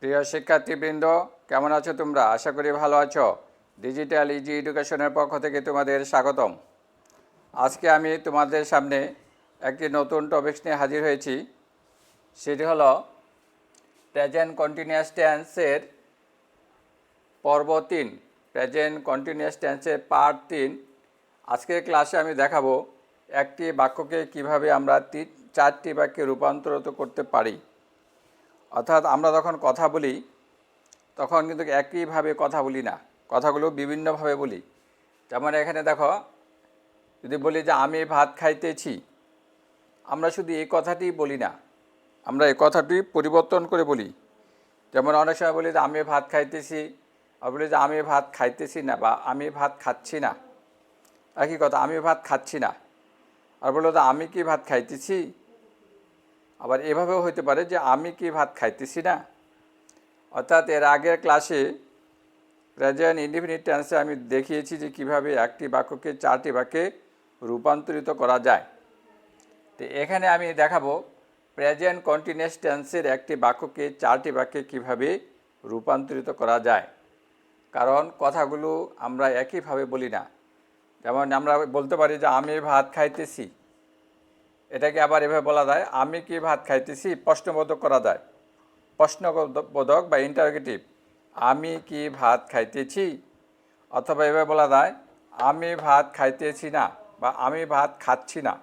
প্রিয় শিক্ষার্থীবৃন্দ, কেমন আছো তোমরা? আশা করি ভালো আছো। ডিজিটাল ইজি এডুকেশনের পক্ষ থেকে তোমাদের স্বাগতম। আজকে আমি তোমাদের সামনে একটি নতুন টপিকস নিয়ে হাজির হয়েছি। সেটি হলো প্রেজেন্ট কন্টিনিউয়াস টেন্সের পর্ব 3, প্রেজেন্ট কন্টিনিউয়াস টেন্সের পার্ট 3। আজকের ক্লাসে আমি দেখাবো একটি বাক্যকে কিভাবে আমরা 4টি বাক্যে রূপান্তরিত করতে পারি। অর্থাৎ আমরা যখন কথা বলি তখন কিন্তু একইভাবে কথা বলি না, কথাগুলো বিভিন্নভাবে বলি। যেমন এখানে দেখো, যদি বলি যে আমি ভাত খাইতেছি, আমরা শুধু এই কথাটি বলি না, আমরা এই কথাটি পরিবর্তন করে বলি। যেমন অনেক সময় বলি যে আমি ভাত খাইতেছি, আর বলি যে আমি ভাত খাইতেছি না বা আমি ভাত খাচ্ছি না, একই কথা, আমি ভাত খাচ্ছি না। আর বলো যে আমি কি ভাত খাইতেছি। আবার এভাবেও হতে পারে যে আমি কি ভাত খাইতেছি না। অর্থাৎ এর আগের ক্লাসে প্রেজেন্ট ইনডিফিনিট টেন্সে আমি দেখিয়েছি যে কীভাবে একটি বাক্যকে 4টি বাক্যে রূপান্তরিত করা যায়। তো এখানে আমি দেখাবো প্রেজেন্ট কন্টিনিউয়াস টেন্সের একটি বাক্যকে 4টি বাক্যে কীভাবে রূপান্তরিত করা যায়। কারণ কথাগুলো আমরা একইভাবে বলি না। যেমন আমরা বলতে পারি যে আমি ভাত খাইতেছি, এটাকে আবার এভাবে বলা যায় আমি কি ভাত খাইতেছি, প্রশ্নবোধক করা যায়, প্রশ্নবোধক বা ইন্টারোগেটিভ, আমি কি ভাত খাইতেছি। অথবা এভাবে বলা যায় আমি ভাত খাইতেছি না বা আমি ভাত খাচ্ছি না,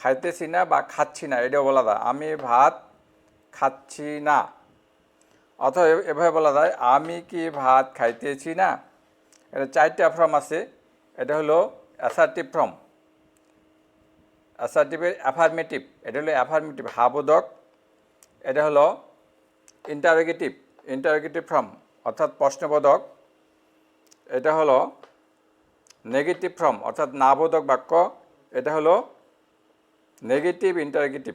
খাইতেছি না বা খাচ্ছি না, এটাও বলা যায় আমি ভাত খাচ্ছি না। অথবা এভাবে বলা যায় আমি কি ভাত খাইতেছি না। এটা 4টা ফর্ম আছে। এটা হলো অ্যাসার্টিভ ফর্ম, অ্যাসার্টিভের অ্যাফার্মেটিভ, এটা হলো অ্যাফার্মেটিভ হাবোধক। এটা হলো ইন্টারোগেটিভ ফর্ম অর্থাৎ প্রশ্নবোধক। এটা হলো নেগেটিভ ফর্ম অর্থাৎ নাবোধক বাক্য। এটা হলো নেগেটিভ ইন্টারোগেটিভ।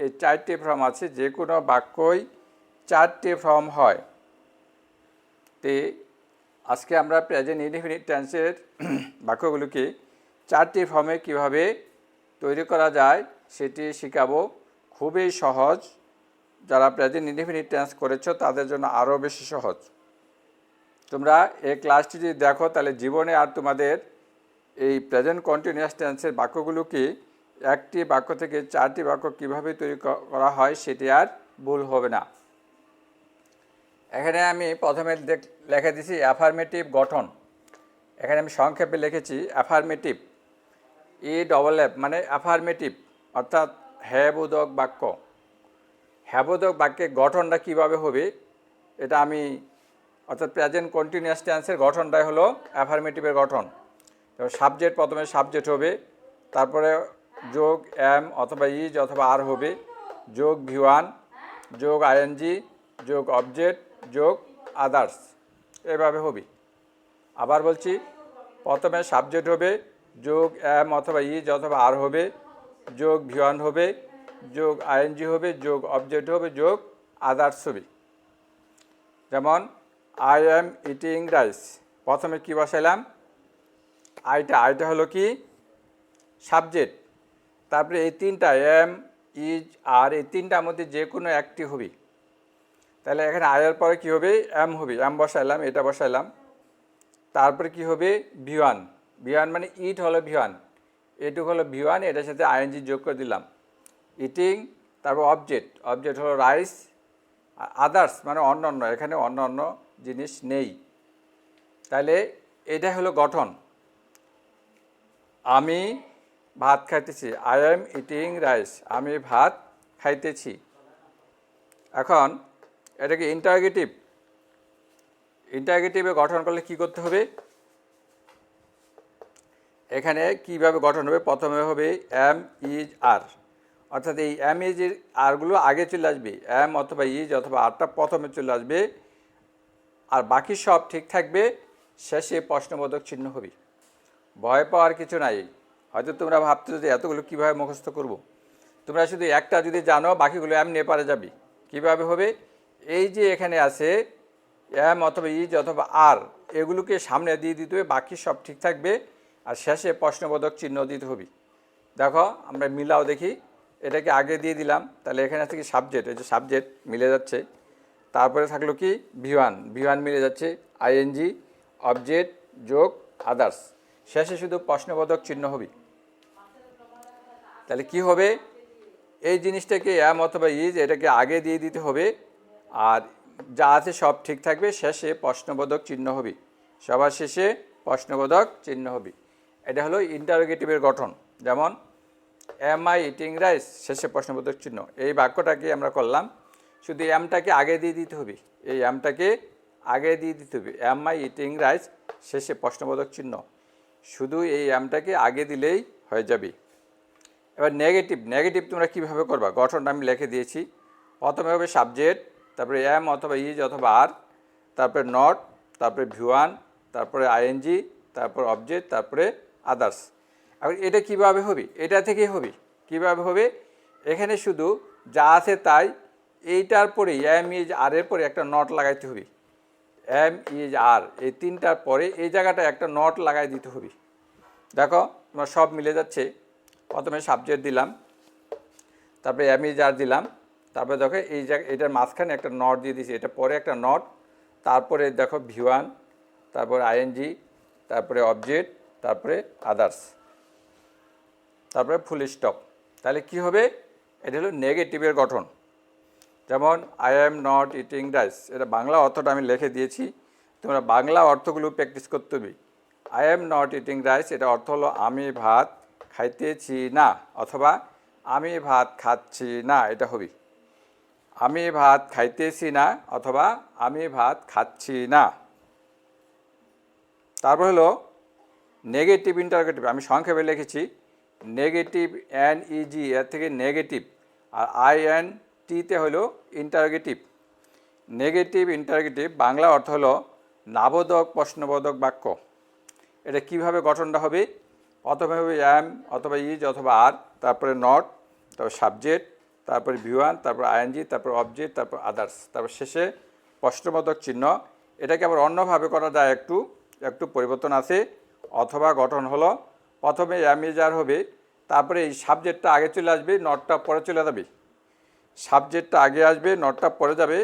এই 4টি ফর্ম আছে। যে কোনো বাক্যই 4টি ফর্ম হয়। তে আজকে আমরা প্রেজেন্ট ইনডিফিনিট টেন্সের বাক্যগুলোকে 4টি ফর্মে কিভাবে তৈরি করা যায় সেটি শেখাবো। খুবই সহজ, যারা প্রেজেন্ট ইনডিফিনিট টেন্স করেছো তাদের জন্য আরও বেশি সহজ। তোমরা এই ক্লাসটি যদি দেখো তাহলে জীবনে আর তোমাদের এই প্রেজেন্ট কন্টিনিউয়াস টেন্সের বাক্যগুলোকে একটি বাক্য থেকে 4টি বাক্য কীভাবে তৈরি করা হয় সেটি আর ভুল হবে না। এখানে আমি প্রথমে লিখে দিয়েছি অ্যাফার্মেটিভ গঠন। এখানে আমি সংক্ষেপে লিখেছি অ্যাফার্মেটিভ, EFF মানে অ্যাফার্মেটিভ অর্থাৎ হ্যাবোধক বাক্য। হ্যাবোধক বাক্যের গঠনটা কীভাবে হবে এটা আমি, অর্থাৎ প্রেজেন্ট কন্টিনিউয়াস টেন্সের গঠনটাই হলো অ্যাফার্মেটিভের গঠন। সাবজেক্ট, প্রথমে সাবজেক্ট হবে, তারপরে যোগ এম অথবা ইজ অথবা আর হবে, যোগ V1, যোগ ING, যোগ অবজেক্ট, যোগ আদার্স, এভাবে হবে। আবার বলছি, প্রথমে সাবজেক্ট হবে, যোগ এম অথবা ইজ অথবা আর হবে, যোগ V1 হবে, যোগ ING হবে, যোগ অবজেক্ট হবে, যোগ আদার্স হবে। যেমন আই এম ইটিং রাইস, প্রথমে কি বসাইলাম আইটা হলো কি সাবজেক্ট। তারপরে এই 3টা এম ইজ আর, এই 3টার মধ্যে যে কোনো একটি হবে। তাহলে এখানে আয়ের পরে কি হবে এম হবে, এম বসাইলাম, এটা বসাইলাম। তারপরে কি হবে V1 মানে ইট হলো V1, এটুকু হলো V1, এটার সাথে ING যোগ করে দিলাম। ইটিং, তারপর অবজেক্ট হলো রাইস, আদার্স মানে অন্যান্য, এখানে অন্যান্য জিনিস নেই। তাহলে এটা হলো গঠন। আমি ভাত খাইতেছি, আই এম ইটিং রাইস, আমি ভাত খাইতেছি। এখন এটাকে ইন্টারোগেটিভে গঠন করলে কি করতে হবে, এখানে কিভাবে গঠন হবে, প্রথমে হবে এম ইজ আর, অর্থাৎ এই এম ইজ আরগুলো আগে চলে আসবে, এম অথবা ইজ অথবা আরটা প্রথমে চলে আসবে, আর বাকি সব ঠিক থাকবে, শেষে প্রশ্নবোধক চিহ্ন হবে। ভয় পাওয়ার কিছু নাই। হয়তো তোমরা ভাবছো যে এতগুলো কীভাবে মুখস্থ করব। তোমরা শুধু একটা যদি জানো বাকিগুলো এমনি পারে যাবে। কীভাবে হবে, এই যে এখানে আছে এম অথবা ইজ অথবা আর, এগুলোকে সামনে দিয়ে দিতে হবে, বাকি সব ঠিক থাকবে, আর শেষে প্রশ্নবোধক চিহ্ন দিতে হবে। দেখো আমরা মিলাও দেখি, এটাকে আগে দিয়ে দিলাম, তাহলে এখানে থেকে সাবজেক্ট, এই যে সাবজেক্ট মিলে যাচ্ছে, তারপরে থাকলো কি ভি ওয়ান মিলে যাচ্ছে আইএনজি অবজেক্ট যোগ আদার্স, শেষে শুধু প্রশ্নবোধক চিহ্ন হবে। তাহলে কি হবে, এই জিনিসটাকে এম অথবা ইজ এটাকে আগে দিয়ে দিতে হবে, আর যা আছে সব ঠিক থাকবে, শেষে প্রশ্নবোধক চিহ্ন হবে, সবার শেষে প্রশ্নবোধক চিহ্ন হবে। এটা হলো ইন্টারোগেটিভের গঠন। যেমন এম আই ইটিং রাইস, শেষে প্রশ্নবোধক চিহ্ন। এই বাক্যটাকে আমরা করলাম, শুধু এমটাকে আগে দিয়ে দিতে হবে, এই এমটাকে আগে দিয়ে দিতে হবে, এম আই ইটিং রাইস, শেষে প্রশ্নবোধক চিহ্ন, শুধু এই এমটাকে আগে দিলেই হয়ে যাবে। এবার নেগেটিভ তোমরা কীভাবে করবা, গঠনটা আমি লিখে দিয়েছি। প্রথমে হবে সাবজেক্ট, তারপরে এম অথবা ইজ অথবা আর, তারপরে নট, তারপরে ভি ওয়ান, তারপরে আইএনজি, তারপর অবজেক্ট, তারপরে আদার্স। এখন এটা কিভাবে হবে, এটা থেকেই হবে। কিভাবে হবে, এখানে শুধু যা আছে তাই, এইটার পরে এম ইজ আর এর পরে একটা নট লাগাইতে হবে। এম ইজ আর এই তিনটার পরে এই জায়গাটা একটা নট লাগাই দিতে হবে। দেখো তোমার সব মিলে যাচ্ছে। প্রথমে সাবজেক্ট দিলাম, তারপরে এম ইজ আর দিলাম, তারপরে দেখো এই জায়গা এটার মাঝখানে একটা নট দিয়ে দিয়েছি, এটা পরে একটা নট, তারপরে দেখো ভি ওয়ান, তারপরে আইএনজি, তারপরে অবজেক্ট, তারপরে আদার্স, তারপরে ফুল স্টপ। তাহলে কি হবে, এটা হলো নেগেটিভের গঠন। যেমন I am not eating rice, এটা বাংলা অর্থটা আমি লিখে দিয়েছি, তোমরা বাংলা অর্থগুলো প্র্যাকটিস করতে হবে। I am not eating rice, এটা অর্থ হলো আমি ভাত খাইতেছি না, অথবা আমি ভাত খাচ্ছি না, এটা হবে আমি ভাত খাইতেছি না অথবা আমি ভাত খাচ্ছি না। তারপর হলো নেগেটিভ ইন্টারোগেটিভ, আমি সংক্ষেপে লিখেছি নেগেটিভ এন ইজি, এর থেকে নেগেটিভ, আর আই এন টিতে হলো ইন্টারোগেটিভ। নেগেটিভ ইন্টারোগেটিভ বাংলা অর্থ হলো নাবোধক প্রশ্নবোধক বাক্য। এটা কিভাবে গঠনটা হবে, প্রথমে হবে এম অথবা ইজ অথবা আর, তারপরে নট, তারপর সাবজেক্ট, তারপরে ভি ওয়ান, তারপর আইএনজি, তারপর অবজেক্ট, তারপর আদার্স, তারপর শেষে প্রশ্নবোধক চিহ্ন। এটাকে আবার অন্যভাবে করা যায়, একটু পরিবর্তন আছে। অথবা গঠন হলো প্রথমে এম ইজ আর হবে, তারপরে এই সাবজেক্টটা আগে চলে আসবে, নটটা পরে চলে যাবে। সাবজেক্টটা আগে আসবে, নটটা পরে যাবে,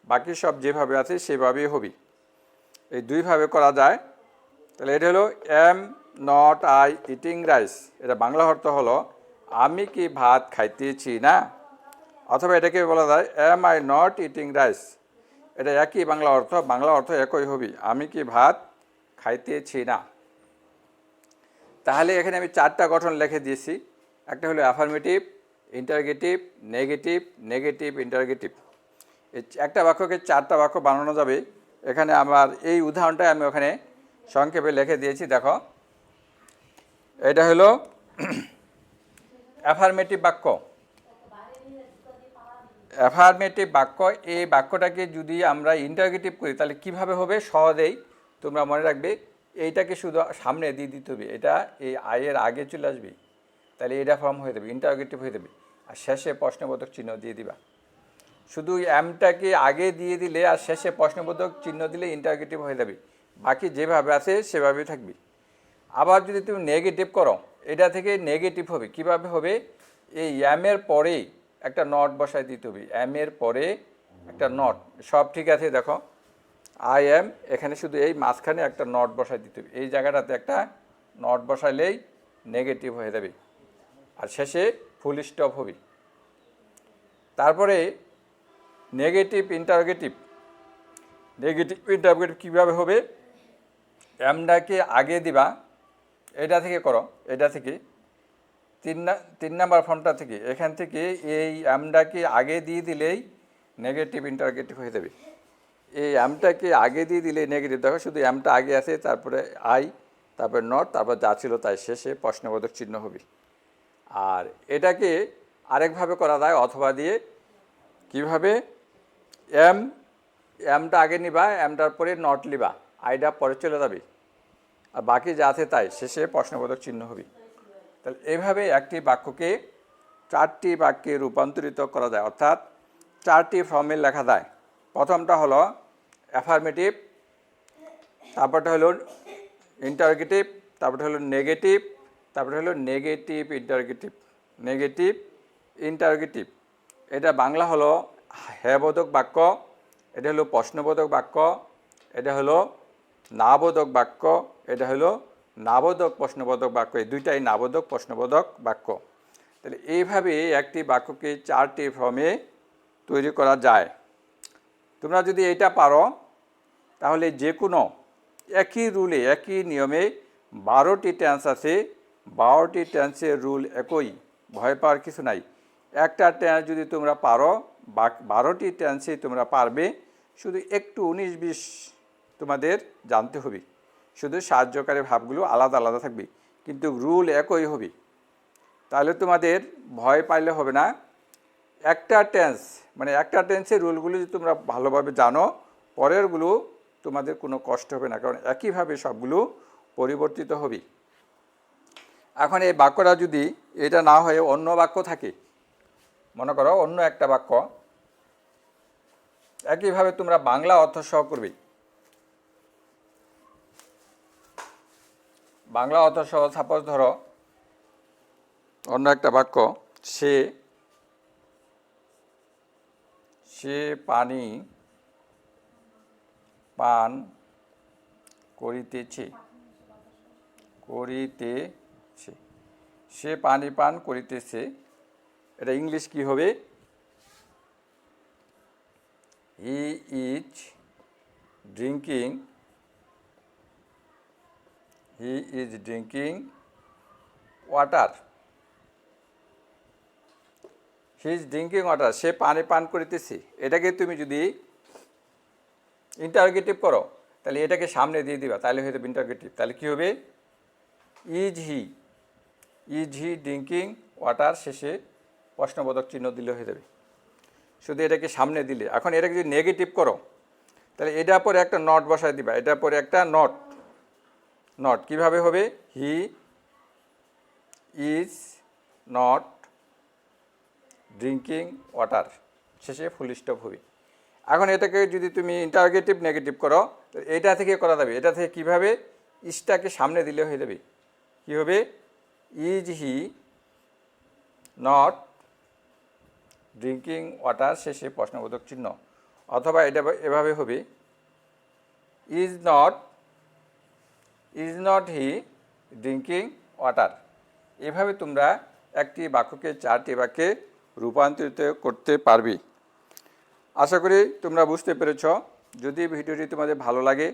বাকি সব যেভাবে আছে সেভাবেই হবে। এই দুইভাবে করা যায়। তাহলে এটা হলো am not I eating rice, এটা বাংলা অর্থ হলো আমি কি ভাত খাইতেছি না। অথবা এটাকে বলা যায় am I not eating rice, এটা একই বাংলা অর্থ একই হবে, আমি কি ভাত খাইতেছি না। তাহলে এখানে আমি চারটা গঠন লিখে দিয়েছি। একটা হলো অ্যাফার্মেটিভ, ইন্টারোগেটিভ, নেগেটিভ, ইন্টারোগেটিভ। এই একটা বাক্যকে চারটা বাক্য বানানো যাবে। এখানে আমার এই উদাহরণটাই আমি ওখানে সংক্ষেপে লিখে দিয়েছি। দেখো এটা হলো অ্যাফার্মেটিভ বাক্য। অ্যাফার্মেটিভ বাক্য, এই বাক্যটাকে যদি আমরা ইন্টারোগেটিভ করি তাহলে কিভাবে হবে, সহজেই তোমরা মনে রাখবে। এইটাকে শুধু সামনে দিয়ে দিতে হবে, এটা এই আয়ের আগে চলে আসবে, তাহলে এটা ফর্ম হয়ে যাবে, ইন্টারোগেটিভ হয়ে যাবে। আর শেষে প্রশ্নবোধক চিহ্ন দিয়ে দিবা। শুধু এমটাকে আগে দিয়ে দিলে আর শেষে প্রশ্নবোধক চিহ্ন দিলে ইন্টারোগেটিভ হয়ে যাবে, বাকি যেভাবে আছে সেভাবেই থাকবে। আবার যদি তুমি নেগেটিভ করো, এটা থেকে নেগেটিভ হবে। কিভাবে হবে, এই এমের পরে একটা নট বসাই দিতে হবে, এমের পরে একটা নট, সব ঠিক আছে। দেখো আই এম, এখানে শুধু এই মাঝখানে একটা নট বসাই দিতে হবে, এই জায়গাটাতে একটা নট বসাইলেই নেগেটিভ হয়ে যাবে, আর শেষে ফুল স্টপ হবে। তারপরে নেগেটিভ ইন্টারোগেটিভ কীভাবে হবে, এমটাকে আগে দিবা, এটা থেকে করো, এটা থেকে তিন নাম্বার ফর্মটা থেকে, এখান থেকে এই এমটাকে আগে দিয়ে দিলেই নেগেটিভ ইন্টারোগেটিভ হয়ে যাবে। এই এমটাকে আগে দিয়ে দিলে নেগেটিভ। দেখো শুধু এমটা আগে আছে, তারপরে আই, তারপরে নট, তারপর যা ছিল তাই, শেষে প্রশ্নবোধক চিহ্ন হবে। আর এটাকে আরেকভাবে করা যায় অথবা দিয়ে। কিভাবে, এমটা আগে নিবা, এমটার পরে নট লিবা, আইটা পরে চলে যাবে, আর বাকি যা আছে তাই, শেষে প্রশ্নবোধক চিহ্ন হবে। তাহলে এইভাবে একটি বাক্যকে চারটি বাক্যে রূপান্তরিত করা যায়, অর্থাৎ চারটি ফর্মে লেখা যায়। প্রথমটা হলো অ্যাফার্মেটিভ, তারপরটা হলো ইন্টারোগেটিভ, তারপরটা হলো নেগেটিভ, তারপরে হলো নেগেটিভ ইন্টারোগেটিভ। এটা বাংলা হলো হ্যাবোধক বাক্য, এটা হলো প্রশ্নবোধক বাক্য, এটা হলো নাবোধক বাক্য, এটা হলো নাবোধক প্রশ্নবোধক বাক্য। এই দুইটাই নাবোধক প্রশ্নবোধক বাক্য। তাহলে এইভাবে একটি বাক্যকে 4টি ফর্মে তৈরি করা যায়। তোমরা যদি এটা পারো তাহলে যে কোনো একই রুলে একই নিয়মে 12টি টেন্স আছে, 12টি টেন্সের রুল একই, ভয় পাওয়ার কিছু নাই। একটা টেন্স যদি তোমরা পারো 12টি টেন্সেই তোমরা পারবে, শুধু একটু 19-20 তোমাদের জানতে হবে, শুধু সাহায্যকারী ভাবগুলো আলাদা আলাদা থাকবে, কিন্তু রুল একই হবে। তাহলে তোমাদের ভয় পাইলে হবে না। একটা টেন্স মানে একটা টেন্সের রুলগুলো যদি তোমরা ভালোভাবে জানো, পরেরগুলো তোমাদের কোনো কষ্ট হবে না, কারণ একইভাবে সবগুলো পরিবর্তিত হবে। এখন এই বাক্যটা যদি এটা না হয়ে অন্য বাক্য থাকে, মনে করো অন্য একটা বাক্য, একইভাবে তোমরা বাংলা অর্থ সহ করবে। বাংলা অর্থ সহ সাপোজ ধরো অন্য একটা বাক্য, সে পানি পান করিতেছে, সে পানি পান করিতেছে। এটা ইংলিশ কি হবে? He is drinking water. He is drinking water, সে পানি পান করিতেছে। এটাকে তুমি যদি ইন্টারোগেটিভ করো তাহলে এটাকে সামনে দিয়ে দিবা, তাহলে হয়ে যাবে ইন্টারোগেটিভ। তাহলে কী হবে? ইজ হি ড্রিঙ্কিং ওয়াটার, শেষে প্রশ্নবোধক চিহ্ন দিলে হয়ে যাবে, শুধু এটাকে সামনে দিলে। এখন এটাকে যদি নেগেটিভ করো তাহলে এটার পরে একটা নট বসায় দিবা, এটার পরে একটা নট কিভাবে হবে? He is not drinking water, শেষে ফুল স্টপ হবে। এখন এটাকে যদি তুমি ইন্টারোগেটিভ নেগেটিভ করো, এটা থেকে করা যাবে। এটা থেকে কিভাবে? ইজটাকে সামনে দিলে হয়ে যাবে, কী হবে? Is he not drinking water, শেষে প্রশ্নবোধক চিহ্ন। অথবা এটা এভাবে হবে, is not he drinking water. এভাবে তোমরা একটি বাক্যকে 4টি বাক্যে রূপান্তরিত করতে পারবে। আশা করি তোমরা বুঝতে পেরেছ। যদি ভিডিওটি তোমাদের ভালো লাগে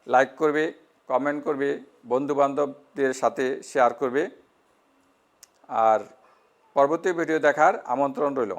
লাইক করবে, কমেন্ট করবে, বন্ধুবান্ধবদের সাথে শেয়ার করবে। আর পরবর্তী ভিডিও দেখার আমন্ত্রণ রইল।